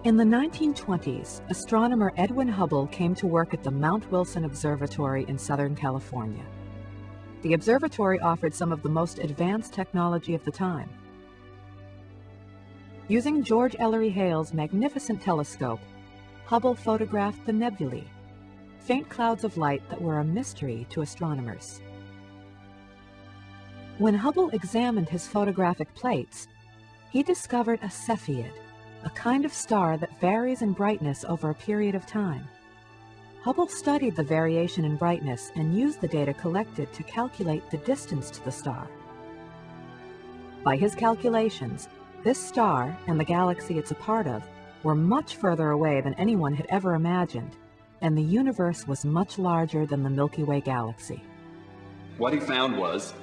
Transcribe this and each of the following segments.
In the 1920s, astronomer Edwin Hubble came to work at the Mount Wilson Observatory in Southern California. The observatory offered some of the most advanced technology of the time. Using George Ellery Hale's magnificent telescope, Hubble photographed the nebulae, faint clouds of light that were a mystery to astronomers. When Hubble examined his photographic plates, he discovered a Cepheid, a kind of star that varies in brightness over a period of time. Hubble studied the variation in brightness and used the data collected to calculate the distance to the star. By his calculations, this star and the galaxy it's a part of were much further away than anyone had ever imagined, and the universe was much larger than the Milky Way galaxy. What he found was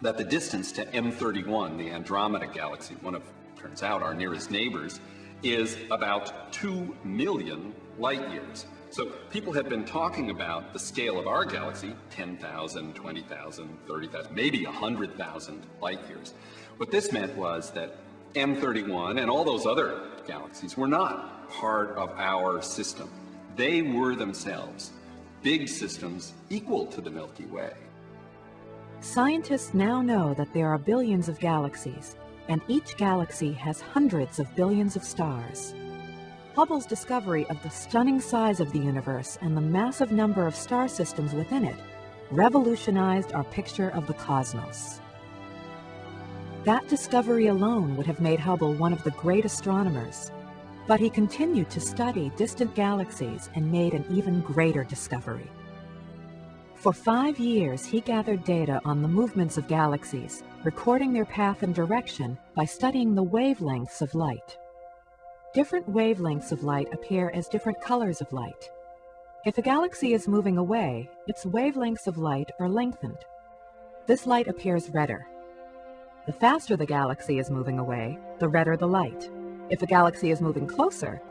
that the distance to M31, the Andromeda galaxy, one of, turns out, our nearest neighbors, is about 2 million light years. So people have been talking about the scale of our galaxy, 10,000, 20,000, 30,000, maybe 100,000 light years. What this meant was that M31 and all those other galaxies were not part of our system. They were themselves big systems equal to the Milky Way. Scientists now know that there are billions of galaxies, and each galaxy has hundreds of billions of stars. Hubble's discovery of the stunning size of the universe and the massive number of star systems within it revolutionized our picture of the cosmos. That discovery alone would have made Hubble one of the great astronomers, but he continued to study distant galaxies and made an even greater discovery. For 5 years, he gathered data on the movements of galaxies, recording their path and direction by studying the wavelengths of light. Different wavelengths of light appear as different colors of light. If a galaxy is moving away, its wavelengths of light are lengthened. This light appears redder. The faster the galaxy is moving away, the redder the light. If a galaxy is moving closer,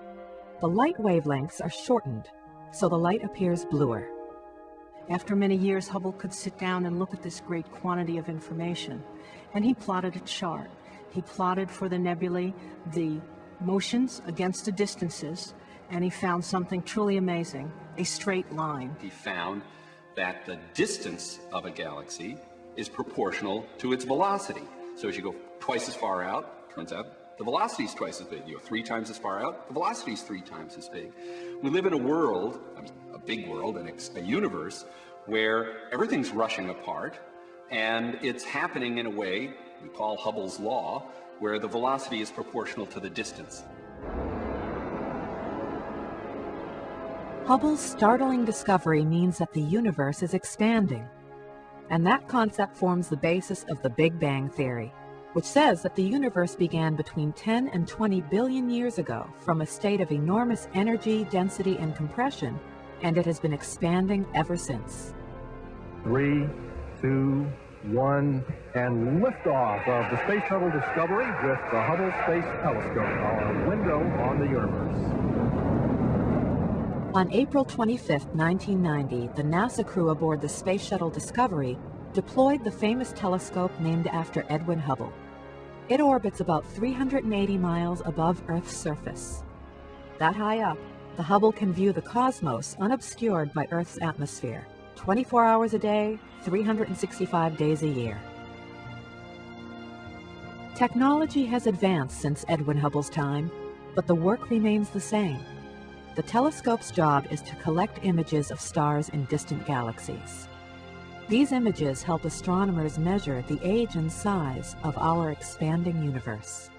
the light wavelengths are shortened, so the light appears bluer. After many years, Hubble could sit down and look at this great quantity of information, and he plotted a chart. He plotted for the nebulae the motions against the distances, and he found something truly amazing, a straight line. He found that the distance of a galaxy is proportional to its velocity. So as you go twice as far out, turns out the velocity is twice as big. You go 3 times as far out, the velocity is 3 times as big. We live in a world, I mean, a big world, and a universe where everything's rushing apart, and it's happening in a way we call Hubble's law, where the velocity is proportional to the distance. Hubble's startling discovery means that the universe is expanding, and that concept forms the basis of the Big Bang theory, which says that the universe began between 10 and 20 billion years ago from a state of enormous energy, density, and compression, and it has been expanding ever since. 3, 2, 1, and liftoff of the Space Shuttle Discovery with the Hubble Space Telescope, our window on the universe. On April 25, 1990, the NASA crew aboard the Space Shuttle Discovery deployed the famous telescope named after Edwin Hubble. It orbits about 380 miles above Earth's surface. That high up, the Hubble can view the cosmos unobscured by Earth's atmosphere, 24 hours a day, 365 days a year. Technology has advanced since Edwin Hubble's time, but the work remains the same. The telescope's job is to collect images of stars in distant galaxies. These images help astronomers measure the age and size of our expanding universe.